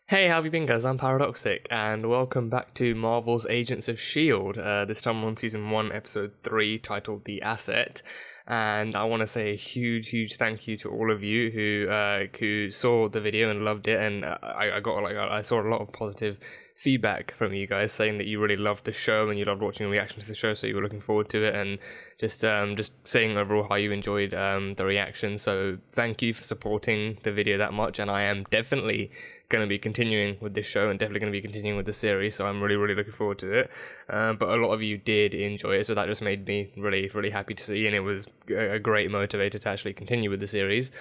Hey, how have you been, guys? I'm Paradoxic, and welcome back to Marvel's Agents of S.H.I.E.L.D. This time we're on Season 1, Episode 3, titled The Asset. And I want to say a huge thank you to all of you who saw the video and loved it, and I saw a lot of positive feedback from you guys saying that you really loved the show and you loved watching reactions to the show, so you were looking forward to it, and just saying overall how you enjoyed the reaction. So thank you for supporting the video that much, and I am definitely going to be continuing with this show and definitely going to be continuing with the series, so I'm really looking forward to it. But a lot of you did enjoy it, so that just made me really happy to see, and it was a great motivator to actually continue with the series.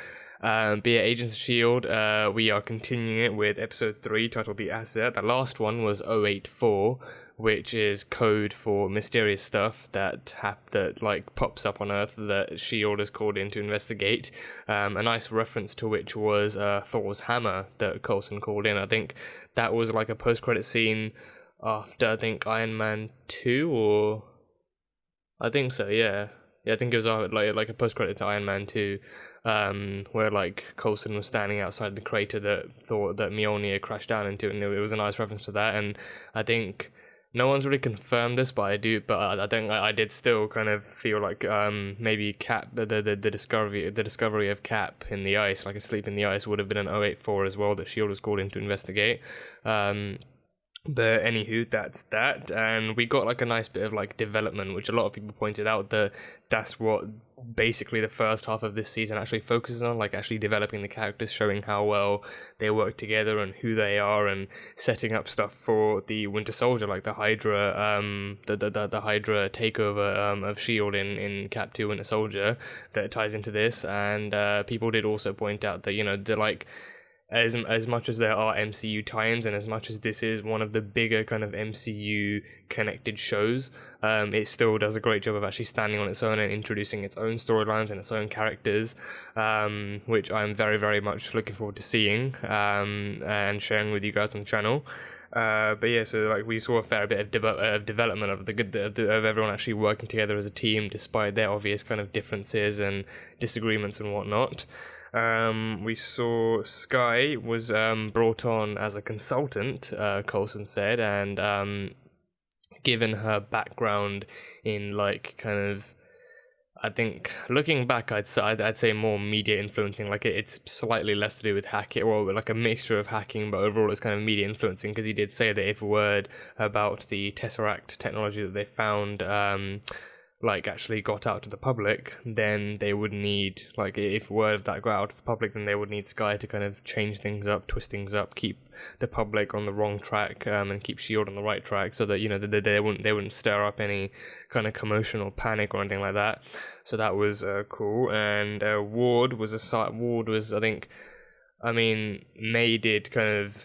But yeah, Agents of S.H.I.E.L.D., we are continuing it with episode 3 titled The Asset. The last one was 084, which is code for mysterious stuff that pops up on Earth that S.H.I.E.L.D. is called in to investigate. A nice reference to which was Thor's hammer that Coulson called in. I think that was like a post-credit scene after, I think, Iron Man 2, or... I think so, yeah. Yeah, I think it was like a post-credit to Iron Man 2, where like Coulson was standing outside the crater that Mjolnir crashed down into, and it was a nice reference to that. And I think no one's really confirmed this, but I think I did still kind of feel like maybe Cap, the discovery of Cap in the ice, like asleep in the ice, would have been an 084 as well, that S.H.I.E.L.D. was called in to investigate. But anywho, that's that, and we got like a nice bit of like development, which a lot of people pointed out that that's what basically the first half of this season actually focuses on, like actually developing the characters, showing how well they work together and who they are, and setting up stuff for the Winter Soldier, like the Hydra, the Hydra takeover of S.H.I.E.L.D. in Cap 2 Winter Soldier, that ties into this. And people did also point out that they're like, as much as there are MCU tie-ins, and as much as this is one of the bigger kind of MCU connected shows, it still does a great job of actually standing on its own and introducing its own storylines and its own characters, which I'm very much looking forward to seeing and sharing with you guys on the channel. But yeah, so like we saw a fair bit of development of everyone actually working together as a team despite their obvious kind of differences and disagreements and whatnot. We saw Skye was brought on as a consultant, Coulson said, and given her background in like kind of, I think looking back, I'd say more media influencing. Like it's slightly less to do with hacking, or like a mixture of hacking, but overall it's kind of media influencing, because he did say that if word about the Tesseract technology that they found like actually got out to the public, then they would need, like, if word of that got out to the public, then they would need Skye to kind of change things up, twist things up, keep the public on the wrong track, and keep S.H.I.E.L.D. on the right track, so that they wouldn't stir up any kind of commotion or panic or anything like that. So that was cool. And Ward was I think, I mean, May did kind of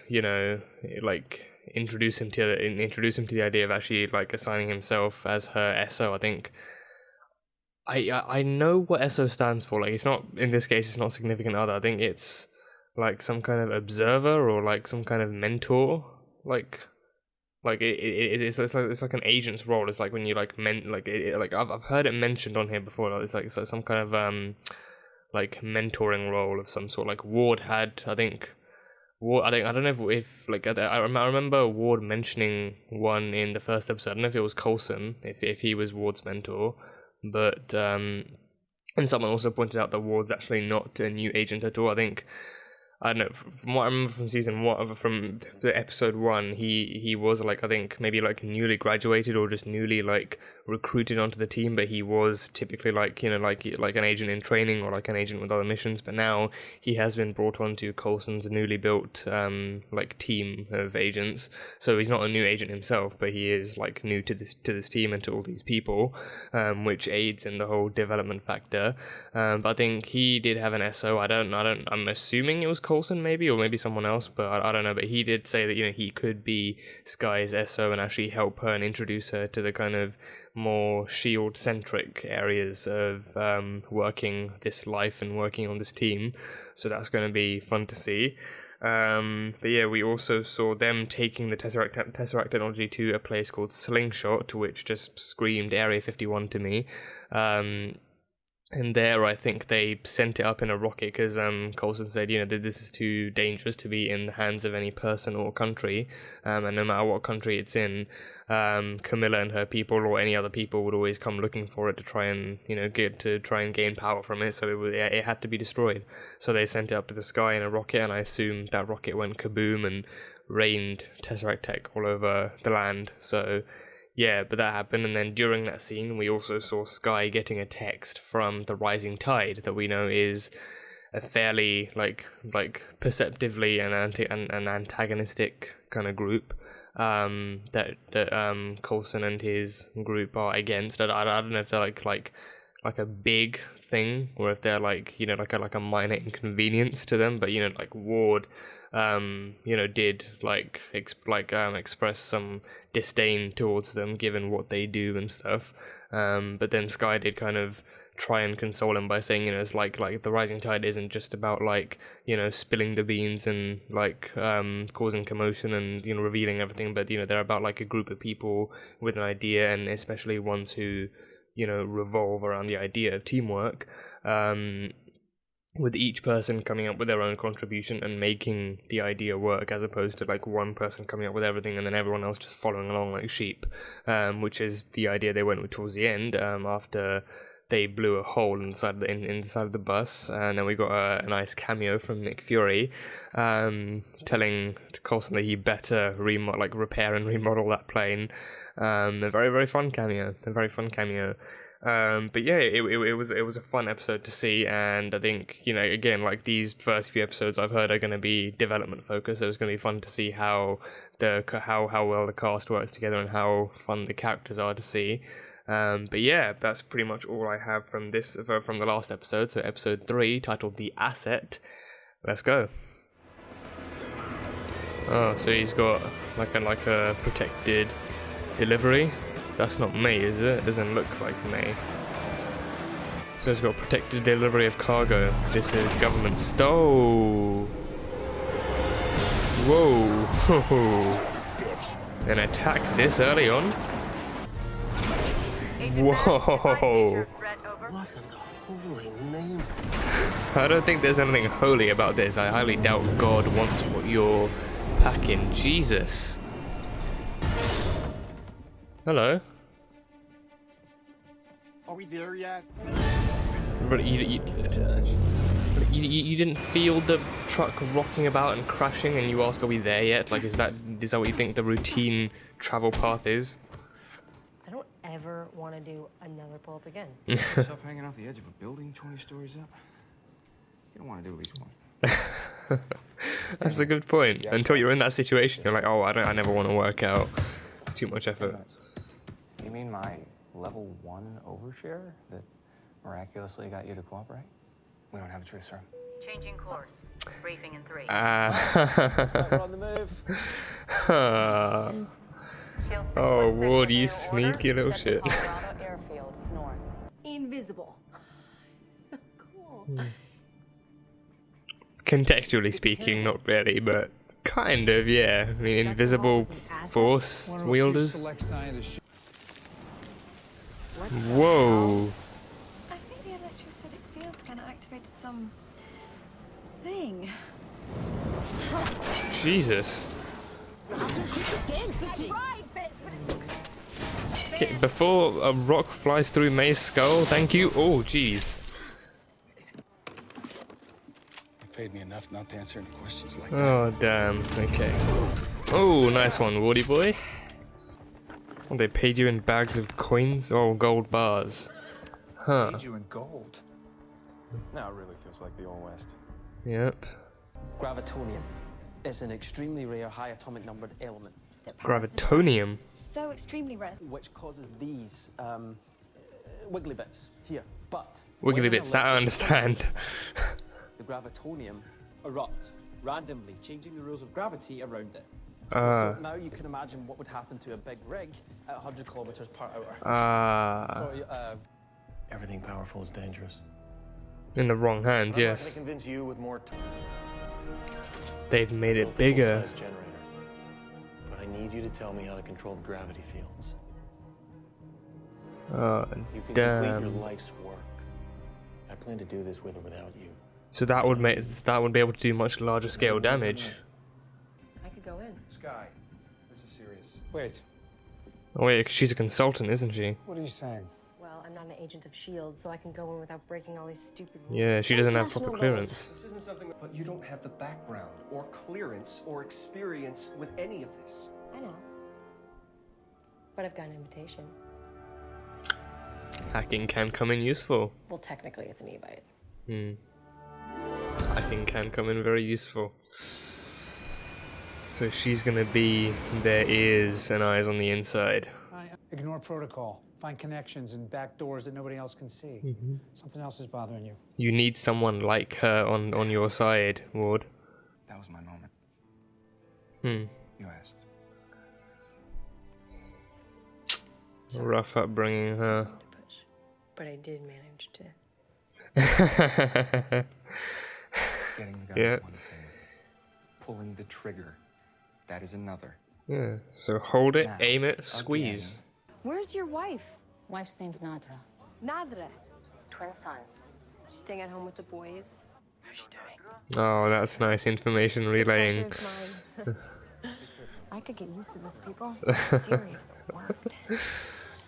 like introduce him to the idea of actually like assigning himself as her SO. I think I know what SO stands for. Like, it's not, in this case, it's not significant other. I think it's like some kind of observer or like some kind of mentor. It's like an agent's role. It's like when you like I've heard it mentioned on here before. Like, it's like some kind of like mentoring role of some sort. Like Ward had, I think. I don't know if like I remember Ward mentioning one in the first episode. I don't know if it was Coulson, if he was Ward's mentor, but and someone also pointed out that Ward's actually not a new agent at all. I think, I don't know, from what I remember from season 1, from the episode 1, he was like, I think maybe like newly graduated or just newly like recruited onto the team, but he was typically like like an agent in training or like an agent with other missions. But now he has been brought onto Coulson's newly built like team of agents, so he's not a new agent himself, but he is like new to this team and to all these people, which aids in the whole development factor. But I think he did have an SO. I'm assuming it was Coulson maybe, or maybe someone else, but I don't know. But he did say that he could be Skye's SO and actually help her and introduce her to the kind of more S.H.I.E.L.D. centric areas of working this life and working on this team. So that's going to be fun to see. But yeah, we also saw them taking the Tesseract technology to a place called Slingshot, which just screamed Area 51 to me. And there, I think they sent it up in a rocket because Coulson said, you know, that this is too dangerous to be in the hands of any person or country, and no matter what country it's in, Camilla and her people or any other people would always come looking for it to try and, you know, try and gain power from it. So it had to be destroyed. So they sent it up to the sky in a rocket, and I assume that rocket went kaboom and rained Tesseract tech all over the land. So yeah, but that happened, and then during that scene, we also saw Skye getting a text from the Rising Tide that we know is a fairly like perceptively an antagonistic kind of group that Coulson and his group are against. I don't know if they're like a big thing or if they're like, you know, like a minor inconvenience to them, but you know, like Ward you know, did express some disdain towards them given what they do and stuff. But then Skye did kind of try and console him by saying, you know, it's like the Rising Tide isn't just about like, you know, spilling the beans and like causing commotion and, you know, revealing everything, but you know, they're about like a group of people with an idea, and especially ones who, you know, revolve around the idea of teamwork. With each person coming up with their own contribution and making the idea work, as opposed to like one person coming up with everything and then everyone else just following along like sheep, which is the idea they went with towards the end, after they blew a hole in the side of the bus. And then we got a nice cameo from Nick Fury, telling Coulson that he better repair and remodel that plane. A very, very fun cameo. But yeah, it was a fun episode to see, and I think, you know, again, like these first few episodes I've heard are going to be development focused, so it's going to be fun to see how well the cast works together and how fun the characters are to see. But yeah, that's pretty much all I have from the last episode. So episode 3, titled The Asset. Let's go. Oh, so he's got like a protected delivery. That's not May, is it? It doesn't look like May. So it's got protected delivery of cargo. This is government stow. Whoa. An attack this early on? Whoa. What in the holy name? I don't think there's anything holy about this. I highly doubt God wants what you're packing. Jesus. Hello. Are we there yet? But you didn't feel the truck rocking about and crashing, and you ask, "Are we there yet?" Like, is that what you think the routine travel path is? I don't ever want to do another pull-up again. Yourself hanging off the edge of a building 20 stories up? You don't want to do at least one. That's a good point. Until you're in that situation, you're like, "Oh, I never want to work out. It's too much effort." You mean my level 1 overshare that miraculously got you to cooperate? We don't have a truce, sir. Changing course. Briefing in 3. Looks like we're on the move. Oh, Ward, you sneaky little shit. Colorado airfield north. Invisible. Cool. Contextually speaking, not really, but kind of, yeah. I mean, invisible force wielders. Whoa. I think the electrostatic field's kind of activated some thing. Jesus. Okay, before a rock flies through May's skull, thank you. Oh, jeez. Paid me enough not to answer any questions like that. Oh, damn. Okay. Oh, nice one, Wardy boy. Oh, they paid you in bags of coins? Oh, gold bars. Huh. Paid you in gold. Now it really feels like the Old West. Yep. Gravitonium is an extremely rare high atomic numbered element. Gravitonium? So extremely rare. Which causes these wiggly bits here. But Wiggly bits, that I understand. the gravitonium erupt randomly, changing the rules of gravity around it. Ah. So now you can imagine what would happen to a big rig at 100 kilometers per hour. Ah. Everything powerful is dangerous. In the wrong hands, I'm not yes. gonna convince you with more They've made it Build a bigger. full-size generator. But I need you to tell me how to control the gravity fields. Oh, You can complete damn. your life's work. I plan to do this with or without you. So that would be able to do much larger scale damage. I could go in. Skye, this is serious. Wait, Oh wait, 'cause she's a consultant, isn't she? what are you saying? Well, I'm not an agent of S.H.I.E.L.D., so I can go in without breaking all these stupid rules. Yeah, she doesn't have proper International clearance. This isn't something. But you don't have the background or clearance or experience with any of this. I know. But I've got an invitation. Hacking can come in useful. Well, technically, it's an e-bite. Hacking can come in very useful. So she's gonna be their ears and eyes on the inside. Ignore protocol. Find connections and back doors that nobody else can see. Something else is bothering you. You need someone like her on your side, Ward. That was my moment. You asked. Rough upbringing, huh? But I did manage to. Getting the guns Yeah. one thing. Pulling the trigger. That is another. Yeah, so hold it, Now, aim it, squeeze. Where's your wife? Wife's name's Nadra. Nadra. Twin sons. She's staying at home with the boys. How's she doing? Oh, that's nice information relaying. Pleasure's mine. I could get used to this, people. Seriously, it worked.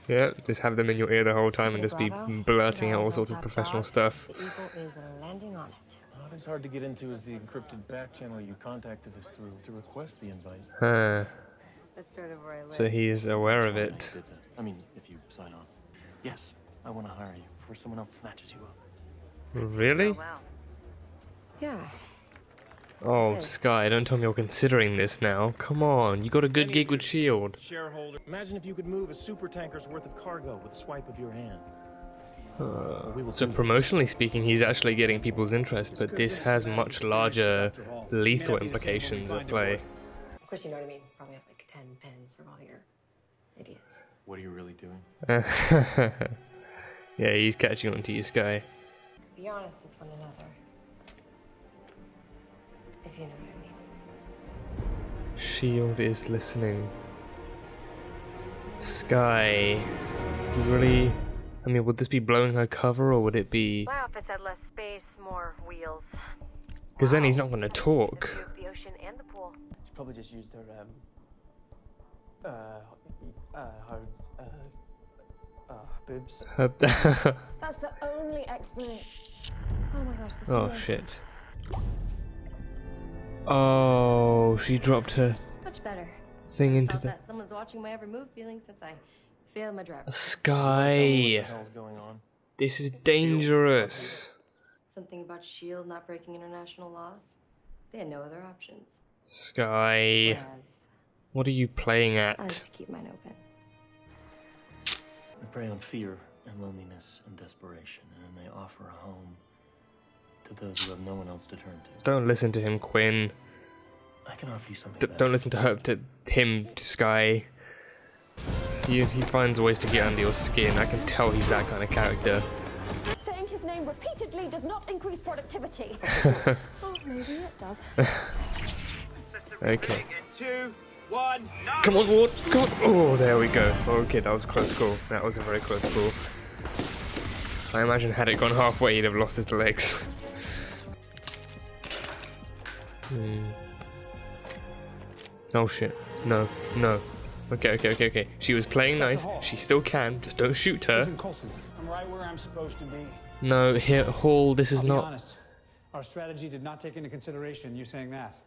Yeah, just have them in your ear the whole time and just be Bravo. blurting out all Guys, sorts on of top professional dog. stuff. The eagle is landing on it. Not as hard to get into as the encrypted back channel you contacted us through to request the invite. Huh. That's sort of where I live. So he's aware of I it. did that. I mean, if you sign on. Yes, I want to hire you before someone else snatches you up. Really? Wow. Yeah. Oh, Skye, don't tell me you're considering this now. Come on, you got a good gig with S.H.I.E.L.D. Shareholder. Imagine if you could move a super tanker's worth of cargo with a swipe of your hand. So promotionally speaking, he's actually getting people's interest, but this has much larger lethal implications at play. Of course, you know what I mean. Probably have like 10 pens for all your idiots. What are you really doing? Yeah, he's catching on to you, Skye. Be honest with one another. If you know what I mean. S.H.I.E.L.D. is listening. Skye, you really... I mean, would this be blowing her cover, or would it be... My office had less space, more wheels. Because then he's not going to talk. The view of the ocean and the pool. She probably just used her, boobs. That's the only explanation. Oh my gosh, this Oh, shit. Oh, she dropped her Much better. thing into Felt the... that someone's watching my every move feeling since I failed my driver's license. Skye, What the hell's going on? this is dangerous. Something about S.H.I.E.L.D. not breaking international laws. They had no other options. Skye, Whereas what are you playing I like at? to keep mine open. They prey on fear and loneliness and desperation, and then they offer a home to those who have no one else to turn to. Don't listen to him, Quinn. I can offer you something better. Don't listen to her, to him, Skye. He finds ways to get under your skin. I can tell he's that kind of character. Saying his name repeatedly does not increase productivity. Oh, maybe it does. Okay. 2, 1. Come on, Ward. Come on. Oh, there we go. Okay, that was a close call. That was a very close call. I imagine had it gone halfway, he'd have lost his legs. Oh shit. No, no. Okay. She was playing nice. She still can. Just don't shoot her. I'm right where I'm supposed to be. No, here, Hall, this is I'll be not... honest. Our strategy did not take into consideration you saying that.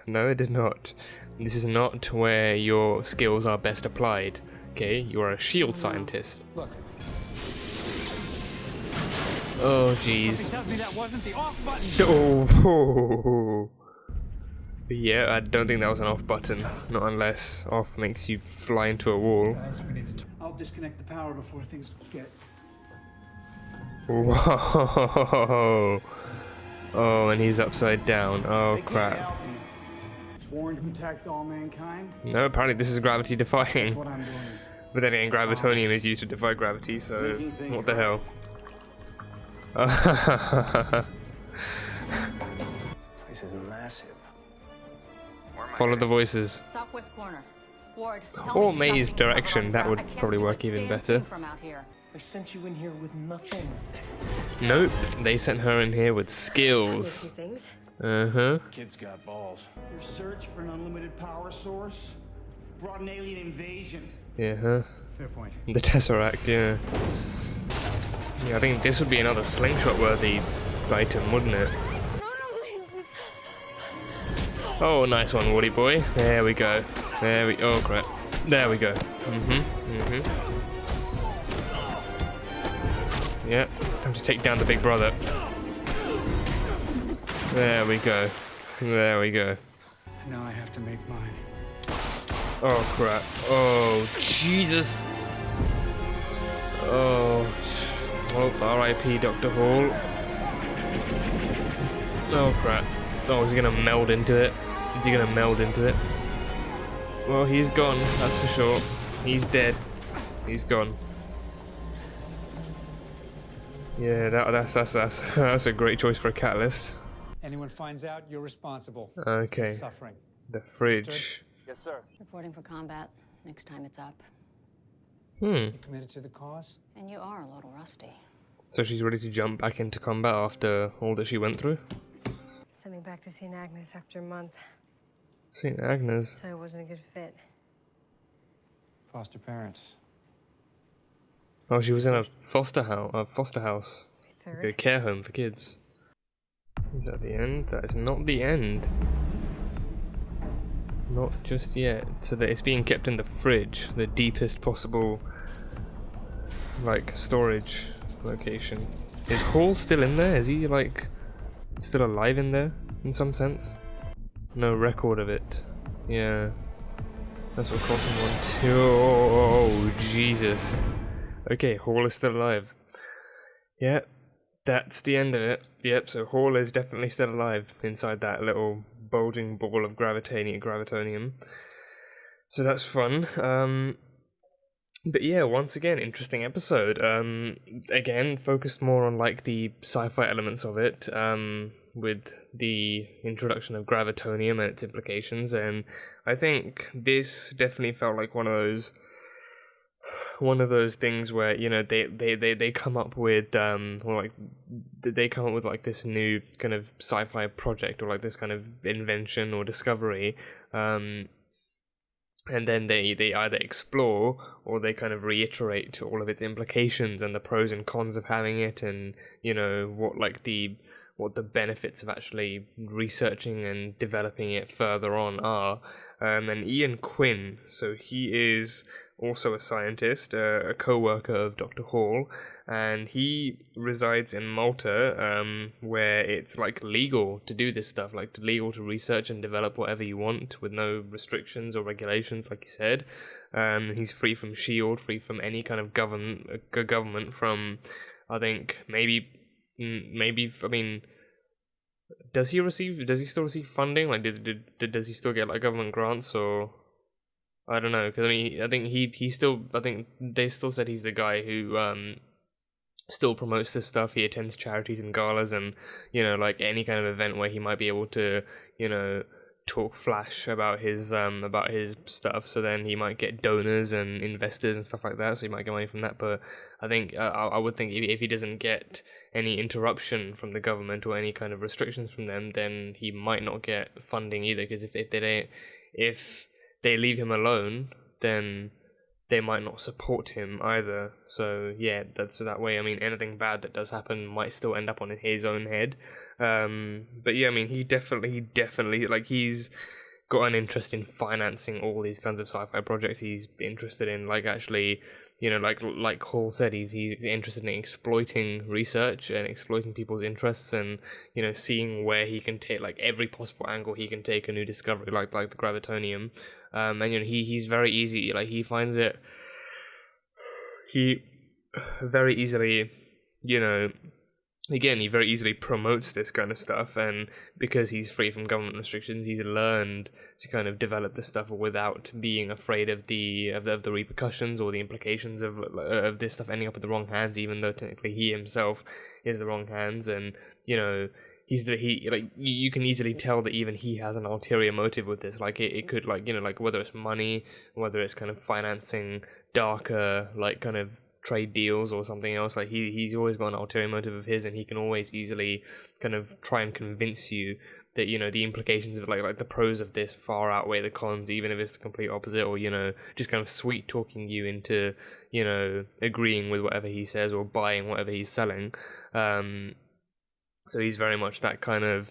No, it did not. This is not where your skills are best applied. Okay, you are a S.H.I.E.L.D. scientist. Look. Oh, jeez. Tells me that wasn't the off button. Oh. Yeah, I don't think that was an off button. Not unless off makes you fly into a wall. I'll disconnect the power before things get... Whoa. Oh, and he's upside down. Oh, crap. Sworn to protect all mankind. No, apparently this is gravity defying. What I'm doing. But then again, Gravitonium is used to defy gravity, so what the hell? This is massive. Follow the voices. Southwest corner. Ward, Or May's direction, that would probably work even better. from out here. I sent you in here with nothing. Nope, they sent her in here with skills. Things. Kid's got balls. Your search for an unlimited power source brought an alien invasion. Yeah, Fair point. the Tesseract, yeah. Yeah, I think this would be another slingshot-worthy item, wouldn't it? Oh, nice one, Woody boy. There we go. Oh crap. There we go. Yeah, time to take down the big brother. There we go. There we go. Now I have to make mine. Oh crap. Oh, Jesus. Oh, R.I.P. Dr. Hall. Oh crap. Oh, is he gonna meld into it? Is he gonna meld into it? Well, he's gone, that's for sure. He's dead. He's gone. Yeah, that's a great choice for a catalyst. Anyone finds out, you're responsible. Okay. Suffering. The fridge. Yes, sir. Reporting for combat. Next time it's up. You committed to the cause? And you are a little rusty. So she's ready to jump back into combat after all that she went through? Sent me back to St. Agnes after a month. St. Agnes? So it wasn't a good fit. Foster parents. Oh, she was in a foster house. Third. Like a care home for kids. Is that the end? That is not the end. Not just yet. So that it's being kept in the fridge, the deepest possible, like, storage location. Is Hall still in there? Is he, like, still alive in there, in some sense? No record of it. Yeah. That's what Coulson wanted to. Oh, Jesus. Okay, Hall is still alive. Yep, that's the end of it. Yep, so Hall is definitely still alive inside that little bulging ball of Gravitonium. So that's fun. But yeah, once again, interesting episode. Again, focused more on like the sci-fi elements of it, with the introduction of Gravitonium and its implications, and I think this definitely felt like one of those things where, you know, they come up with like this new kind of sci-fi project, or like this kind of invention or discovery, and then they either explore or they kind of reiterate all of its implications and the pros and cons of having it, and, you know, what the benefits of actually researching and developing it further on are. And Ian Quinn, so he is also a scientist, a co-worker of Dr. Hall, and he resides in Malta, where it's like legal to do this stuff, like legal to research and develop whatever you want with no restrictions or regulations, like he said. He's free from SHIELD, free from any kind of government from, I think, maybe, I mean, does he still receive funding? Like, does he still get like government grants, or I don't know? Because I mean, I think they still said he's the guy who still promotes this stuff. He attends charities and galas, and, you know, like any kind of event where he might be able to, you know, talk flash about his stuff. So then he might get donors and investors and stuff like that. So he might get money from that. But I think I would think if he doesn't get any interruption from the government or any kind of restrictions from them, then he might not get funding either. Because if they leave him alone, then they might not support him either. So yeah, that's that way. I mean, anything bad that does happen might still end up on his own head. But yeah, I mean, he definitely, like, he's got an interest in financing all these kinds of sci-fi projects. He's interested in, like, actually, you know, like Hall said, he's interested in exploiting research and exploiting people's interests, and, you know, seeing where he can take, like, every possible angle he can take a new discovery, like the Gravitonium. And, you know, he's very easy, like, he finds it, he very easily, you know, again, he very easily promotes this kind of stuff, and because he's free from government restrictions, he's learned to kind of develop this stuff without being afraid of the repercussions or the implications of this stuff ending up in the wrong hands, even though technically he himself is the wrong hands. And, you know, you can easily tell that even he has an ulterior motive with this. Like, it could, like, you know, like, whether it's money, whether it's kind of financing darker, like, kind of trade deals or something else. Like he's always got an ulterior motive of his, and he can always easily kind of try and convince you that, you know, the implications of like the pros of this far outweigh the cons, even if it's the complete opposite, or, you know, just kind of sweet talking you into, you know, agreeing with whatever he says or buying whatever he's selling. So he's very much that kind of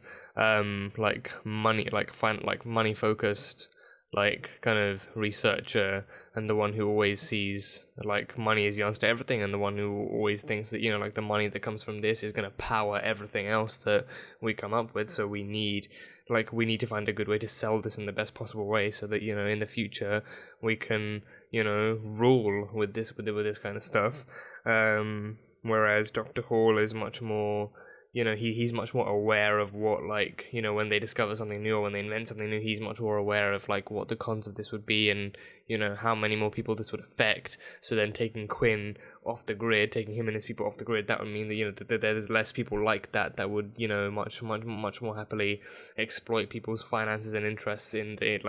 like money focused, like kind of researcher, and the one who always sees like money as the answer to everything, and the one who always thinks that, you know, like the money that comes from this is going to power everything else that we come up with. So we need to find a good way to sell this in the best possible way, so that, you know, in the future we can, you know, rule with this kind of stuff. Whereas Dr. Hall is much more, you know, he's much more aware of what, like, you know, when they discover something new or when they invent something new, he's much more aware of like what the cons of this would be, and, you know, how many more people this would affect. So then taking Quinn off the grid, taking him and his people off the grid, that would mean that, you know, that there's less people like that would, you know, much more happily exploit people's finances and interests in the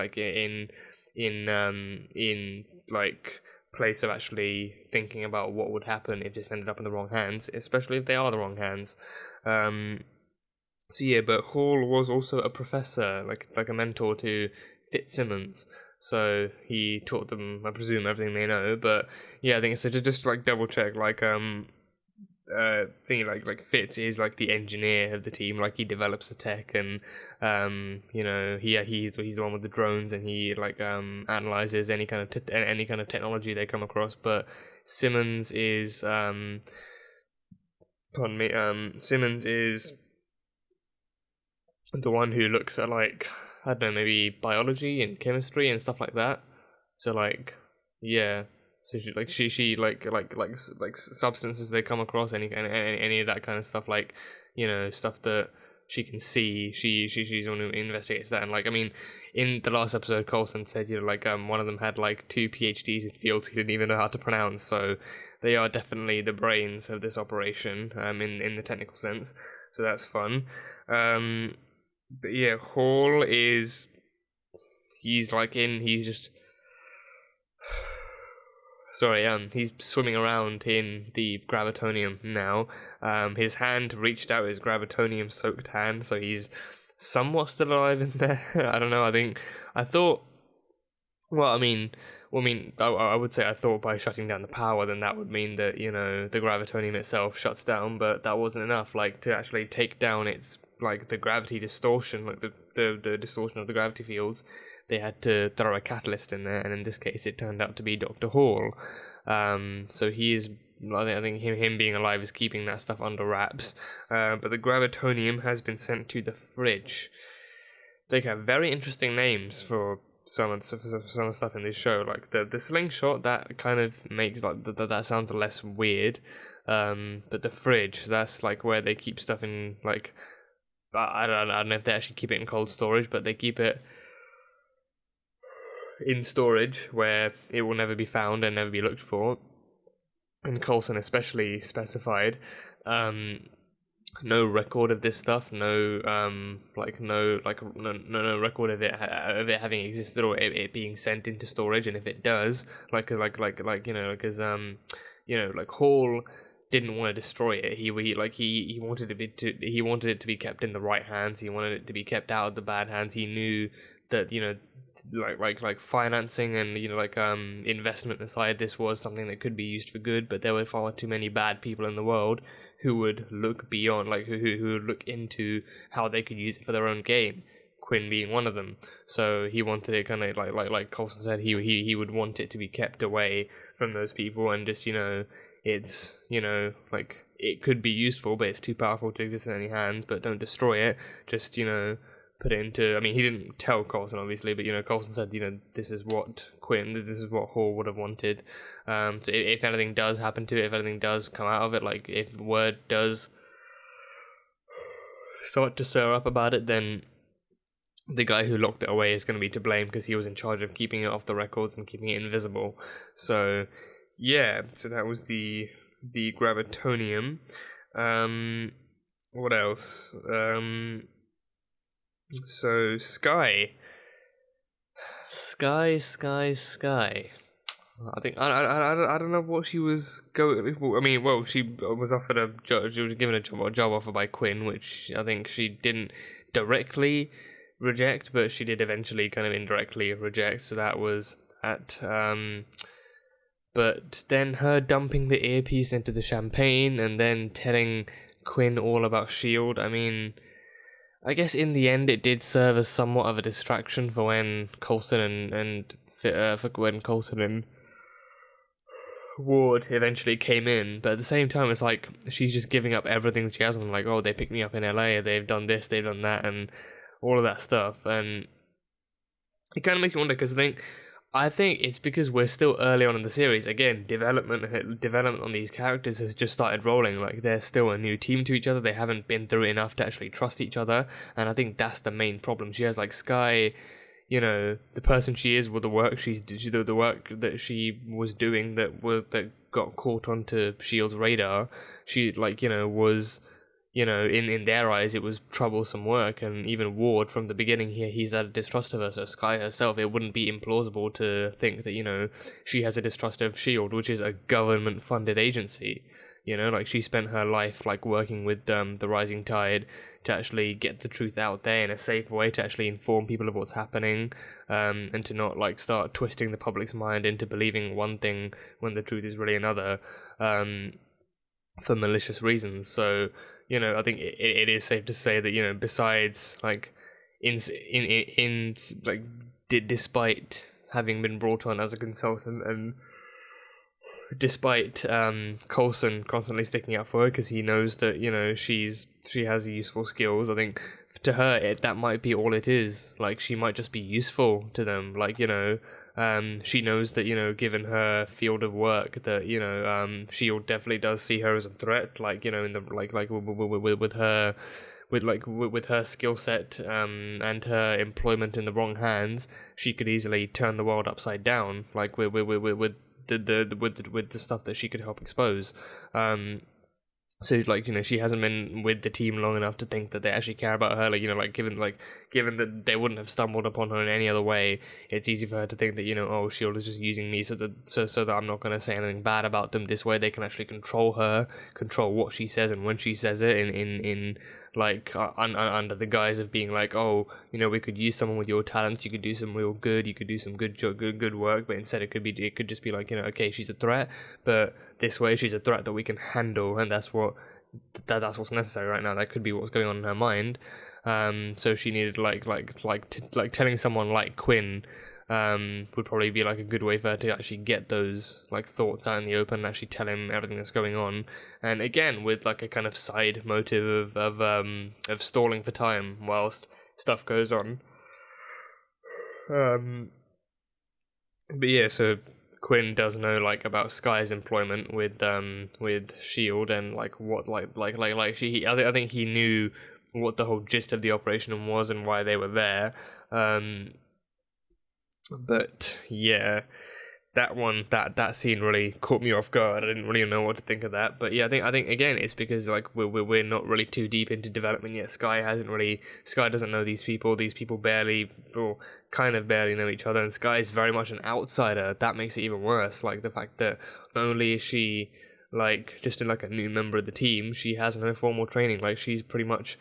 in like place of actually thinking about what would happen if this ended up in the wrong hands, especially if they are the wrong hands. So yeah, but Hall was also a professor, like a mentor to Fitzsimmons. So he taught them, I presume, everything they know. But yeah, I think so. Just like double check, like like Fitz is like the engineer of the team. Like he develops the tech, and you know, he's the one with the drones, and he like analyzes any kind of technology they come across. But Simmons is Simmons is the one who looks at, like, I don't know, maybe biology and chemistry and stuff like that. So like, yeah. So she like substances they come across, any of that kind of stuff, like, you know, stuff that she can see. She's the one who investigates that. And like, I mean, in the last episode, Coulson said, you know, like one of them had like 2 PhDs in fields he didn't even know how to pronounce. So they are definitely the brains of this operation, in the technical sense. So that's fun. But yeah, Hall is, he's swimming around in the Gravitonium now. His hand reached out, his Gravitonium soaked hand, so he's somewhat still alive in there. I don't know, I would say I thought by shutting down the power, then that would mean that, you know, the Gravitonium itself shuts down, but that wasn't enough, like, to actually take down its, like, the gravity distortion, like the distortion of the gravity fields. They had to throw a catalyst in there, and in this case it turned out to be Dr. Hall. So he is, I think him being alive is keeping that stuff under wraps. But the Gravitonium has been sent to the fridge. They have very interesting names for some of the stuff in this show. Like the slingshot, that kind of makes like that sounds less weird. But the fridge, that's like where they keep stuff in, like, I don't know if they actually keep it in cold storage, but they keep it in storage where it will never be found and never be looked for. And Coulson especially specified no record of this stuff, no record of it having existed, or it being sent into storage. And if it does, like Hall didn't want to destroy it. He wanted it to be kept in the right hands. He wanted it to be kept out of the bad hands. He knew that, you know, like financing and, you know, like investment aside, this was something that could be used for good, but there were far too many bad people in the world who would look beyond, like who would look into how they could use it for their own gain, Quinn being one of them. So he wanted it kind of like Coulson said, he would want it to be kept away from those people, and just, you know, it's, you know, like, it could be useful, but it's too powerful to exist in any hands. But don't destroy it, just, you know, put it into, I mean, he didn't tell Coulson, obviously, but, you know, Coulson said, you know, this is what Hall would have wanted. So if anything does happen to it, if anything does come out of it, like, if word does start to stir up about it, then the guy who locked it away is going to be to blame, because he was in charge of keeping it off the records and keeping it invisible. So, yeah, so that was the Gravitonium. What else? So Skye. I don't know what she was going. I mean, well, she was offered a job. She was given a job offer by Quinn, which I think she didn't directly reject, but she did eventually kind of indirectly reject. So that was that. But then her dumping the earpiece into the champagne and then telling Quinn all about S.H.I.E.L.D. I mean, I guess in the end it did serve as somewhat of a distraction for when Coulson and Ward eventually came in, but at the same time it's like she's just giving up everything she has, and like, oh, they picked me up in LA, they've done this, they've done that, and all of that stuff, and it kind of makes you wonder, because I think it's because we're still early on in the series. Again, development on these characters has just started rolling. Like, they're still a new team to each other. They haven't been through enough to actually trust each other, and I think that's the main problem. She has, like, Skye, you know, the person she is with the work the work that she was doing that got caught onto S.H.I.E.L.D.'s radar. She, like, you know, was, you know, in their eyes, it was troublesome work, and even Ward, from the beginning here, he's had a distrust of her, so Skye herself, it wouldn't be implausible to think that, you know, she has a distrust of S.H.I.E.L.D., which is a government-funded agency, you know, like, she spent her life, like, working with the Rising Tide to actually get the truth out there in a safe way, to actually inform people of what's happening, and to not, like, start twisting the public's mind into believing one thing when the truth is really another, for malicious reasons. So, you know, I think it is safe to say that, you know, besides, like, despite having been brought on as a consultant, and despite Coulson constantly sticking up for her because he knows that, you know, she has useful skills, I think to her that might be all it is. Like, she might just be useful to them. Like, you know, she knows that, you know, given her field of work, that, you know, S.H.I.E.L.D. definitely does see her as a threat. Like, you know, in the with her skill set and her employment in the wrong hands, she could easily turn the world upside down. Like, with the stuff that she could help expose. So, like, you know, she hasn't been with the team long enough to think that they actually care about her. Like, you know, given that they wouldn't have stumbled upon her in any other way, it's easy for her to think that, you know, oh, S.H.I.E.L.D. is just using me so that I'm not going to say anything bad about them. This way they can actually control her, control what she says and when she says it, under the guise of being like, oh, you know, we could use someone with your talents, you could do some real good, you could do some good work, but instead it could just be like, you know, okay, she's a threat, but this way she's a threat that we can handle, and that's what's necessary right now. That could be what's going on in her mind. So she needed telling someone like Quinn would probably be like a good way for her to actually get those, like, thoughts out in the open and actually tell him everything that's going on. And again, with, like, a kind of side motive of stalling for time whilst stuff goes on. But yeah, so Quinn does know, like, about Skye's employment with S.H.I.E.L.D. and, like, what I think he knew what the whole gist of the operation was and why they were there. But yeah, that scene really caught me off guard. I didn't really know what to think of that. But yeah, I think again it's because, like, we're not really too deep into development yet. Skye doesn't know these people. These people barely or kind of barely know each other, and Skye is very much an outsider. That makes it even worse. Like, the fact that not only is she, like, just like a new member of the team, she has no formal training. Like, she's pretty much,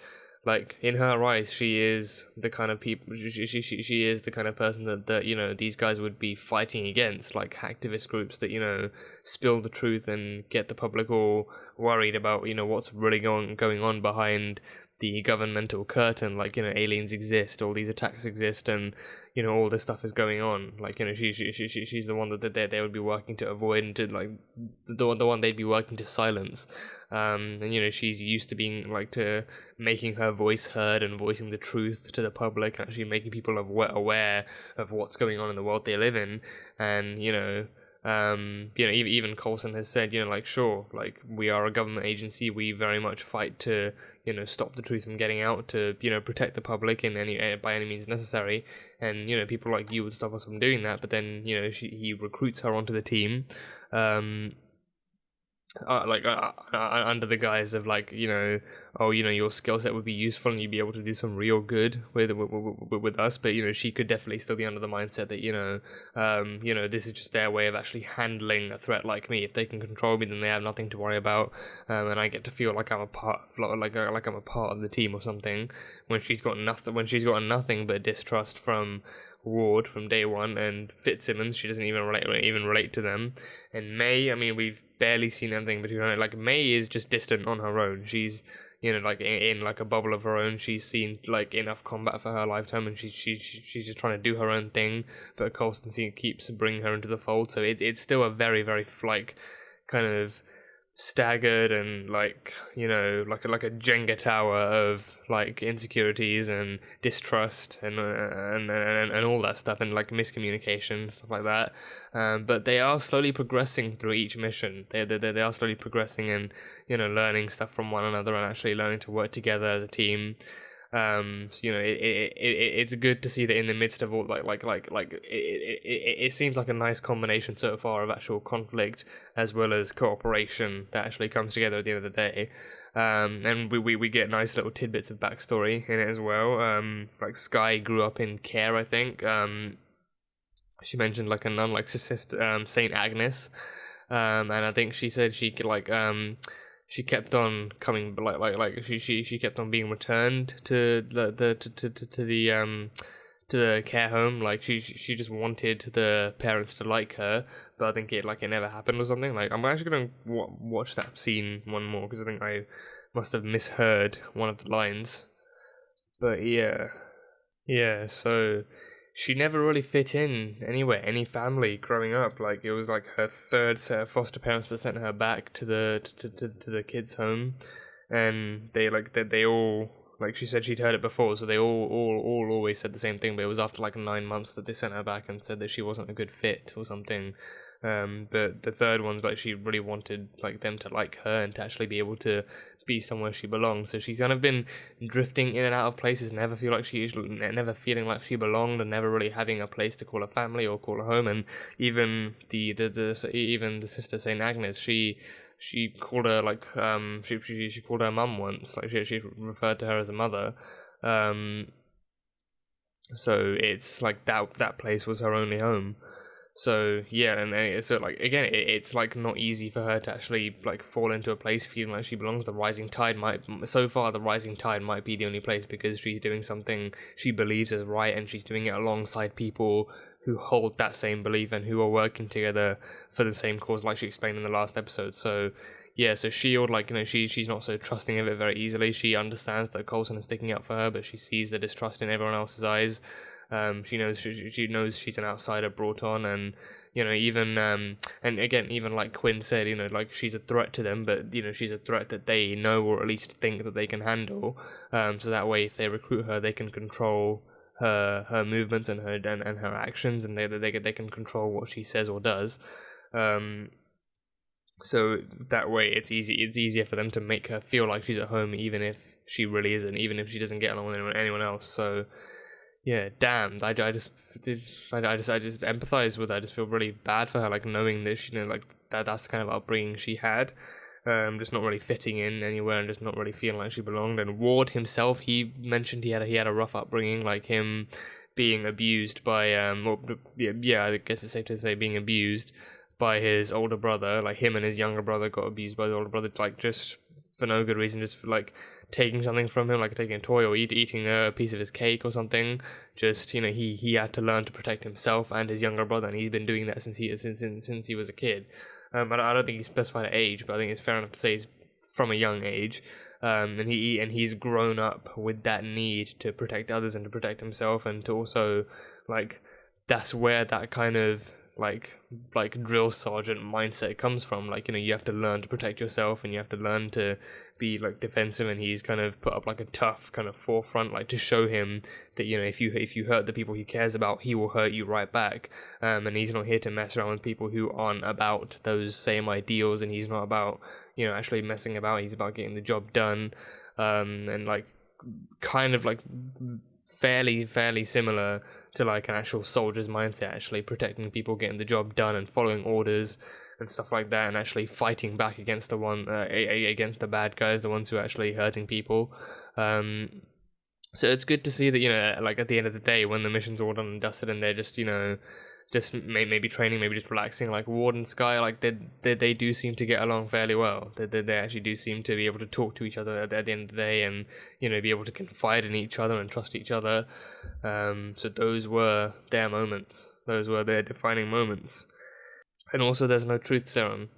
like, in her eyes, she is the kind of people. She is the kind of person that you know, these guys would be fighting against, like activist groups that, you know, spill the truth and get the public all worried about, you know, what's really going on behind the governmental curtain. Like, you know, aliens exist, all these attacks exist, and, you know, all this stuff is going on. Like, you know, she's the one that they would be working to avoid, and to, like, the one they'd be working to silence. And, you know, she's used to being, like, to making her voice heard and voicing the truth to the public, and actually making people aware of what's going on in the world they live in. And, you know, even Coulson has said, you know, like, sure, like, we are a government agency, we very much fight to, you know, stop the truth from getting out, to, you know, protect the public by any means necessary. And, you know, people like you would stop us from doing that. But then, you know, he recruits her onto the team, under the guise of like, you know, oh, you know, your skill set would be useful and you'd be able to do some real good with us. But you know, she could definitely still be under the mindset that, you know, this is just their way of actually handling a threat like me. If they can control me, then they have nothing to worry about, and I get to feel like I'm a part, like I'm a part of the team or something. When she's got nothing but distrust from Ward from day one, and Fitzsimmons, she doesn't even relate to them. And May, I mean, we've barely seen anything between her. Like, May is just distant on her own. She's, you know, like in like a bubble of her own. She's seen like enough combat for her lifetime, and she's just trying to do her own thing. But Coulson keeps bringing her into the fold, so it's still a very, very like kind of staggered and like, you know, like a Jenga tower of like insecurities and distrust and all that stuff, and like miscommunication, stuff like that. But they are slowly progressing through each mission. They are slowly progressing and, you know, learning stuff from one another and actually learning to work together as a team. So, you know, it's good to see that in the midst of all it seems like a nice combination so far of actual conflict as well as cooperation that actually comes together at the end of the day. And we get nice little tidbits of backstory in it as well. Like Skye grew up in care, I think. She mentioned like a nun, like Sister Saint Agnes, and I think she said she could like she kept on coming, she kept on being returned to the care home. Like she just wanted the parents to like her, but I think it never happened or something. Like, I'm actually gonna watch that scene one more because I think I must have misheard one of the lines. But yeah. So she never really fit in anywhere, any family growing up. Like, it was like her third set of foster parents that sent her back to the kids' home, and they all, like she said, she'd heard it before, so they all always said the same thing. But it was after like 9 months that they sent her back and said that she wasn't a good fit or something. But the third one's like she really wanted like them to like her and to actually be able to be somewhere she belongs. So she's kind of been drifting in and out of places, never feeling like she belonged, and never really having a place to call a family or call a home. And even even the sister Saint Agnes, she called her like she called her mum once, like she referred to her as a mother. So it's like that place was her only home. So yeah, and so like again, it's like not easy for her to actually like fall into a place feeling like she belongs. The rising tide might be the only place, because she's doing something she believes is right, and she's doing it alongside people who hold that same belief and who are working together for the same cause, like she explained in the last episode. So yeah, so Shield, like, you know, she's not so trusting of it very easily. She understands that Coulson is sticking up for her, but she sees the distrust in everyone else's eyes. She knows she's an outsider brought on, and you know, even and again, even like Quinn said, you know, like she's a threat to them, but you know, she's a threat that they know or at least think that they can handle. So that way, if they recruit her, they can control her movements and her actions, and they can control what she says or does. So that way, it's easier for them to make her feel like she's at home, even if she really isn't, even if she doesn't get along with anyone else. So yeah, damn. I just empathize with her. I just feel really bad for her, like knowing this, you know, like that's the kind of upbringing she had, just not really fitting in anywhere and just not really feeling like she belonged. And Ward himself, he mentioned he had a rough upbringing, like him being abused by yeah, I guess it's safe to say being abused by his older brother. Like him and his younger brother got abused by the older brother, like just for no good reason, just for like taking something from him, like taking a toy or eating a piece of his cake or something. Just, you know, he had to learn to protect himself and his younger brother, and he's been doing that since he was a kid. I don't think he specified an age, but I think it's fair enough to say he's from a young age. And he's grown up with that need to protect others and to protect himself, and to also, like, that's where that kind of like drill sergeant mindset comes from. Like, you know, you have to learn to protect yourself and you have to learn to be like defensive, and he's kind of put up like a tough kind of forefront, like to show him that, you know, if you hurt the people he cares about, he will hurt you right back. And he's not here to mess around with people who aren't about those same ideals, and he's not about, you know, actually messing about. He's about getting the job done. And like kind of like fairly similar to like an actual soldier's mindset, actually protecting people, getting the job done and following orders. and stuff like that, and actually fighting back against against the bad guys, the ones who are actually hurting people. So it's good to see that, like at the end of the day, when the mission's all done and dusted, and they're just just maybe training, maybe just relaxing, like Ward and Skye, like they do seem to get along fairly well. They actually do seem to be able to talk to each other at the end of the day, and be able to confide in each other and trust each other. So those were their moments. Those were their defining moments. And also, there's no truth serum,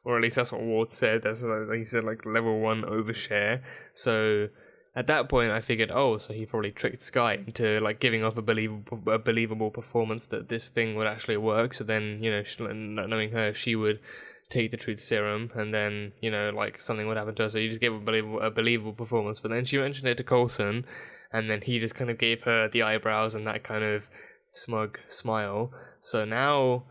or at least that's what Ward said. That's what he said, like level 1 overshare. So at that point, I figured, oh, so he probably tricked Skye into like giving off a believable performance that this thing would actually work. So then, knowing her, she would take the truth serum, and then like something would happen to her. So he just gave a believable performance. But then she mentioned it to Coulson, and then he just kind of gave her the eyebrows and that kind of smug smile. So now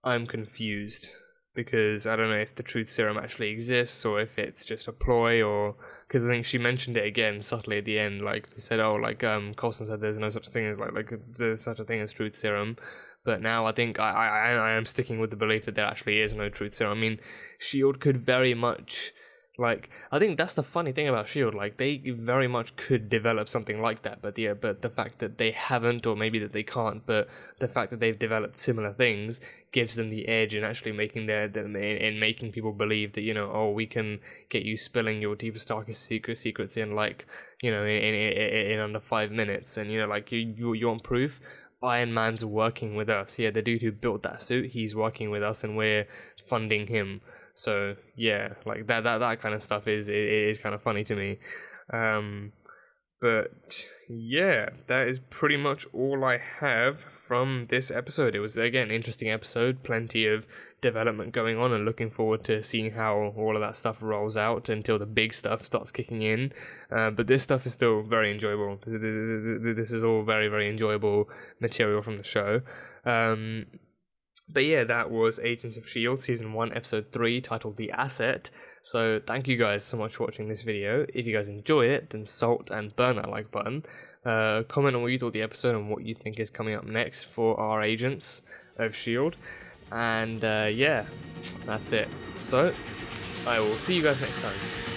I'm confused, because I don't know if the truth serum actually exists, or if it's just a ploy, or because I think she mentioned it again subtly at the end, like she said, oh, like Coulson said there's no such thing as like there's such a thing as truth serum. But now I think I am sticking with the belief that there actually is no truth serum. I mean, S.H.I.E.L.D. could very much, like, I think that's the funny thing about S.H.I.E.L.D., like, they very much could develop something like that, but the fact that they haven't, or maybe that they can't, but the fact that they've developed similar things gives them the edge in actually making in making people believe that, oh, we can get you spilling your deepest, darkest secrets in, like, in under 5 minutes, and, like, you want proof? Iron Man's working with us. Yeah, the dude who built that suit, he's working with us, and we're funding him. So yeah, like that kind of stuff is kind of funny to me. But yeah, that is pretty much all I have from this episode. It was, again, an interesting episode, plenty of development going on, and looking forward to seeing how all of that stuff rolls out until the big stuff starts kicking in. But this stuff is still very enjoyable. This is all very, very enjoyable material from the show. But yeah, that was Agents of S.H.I.E.L.D. Season 1, Episode 3, titled The Asset. So thank you guys so much for watching this video. If you guys enjoyed it, then salt and burn that like button. Comment on what you thought of the episode and what you think is coming up next for our Agents of S.H.I.E.L.D. And yeah, that's it. So I will see you guys next time.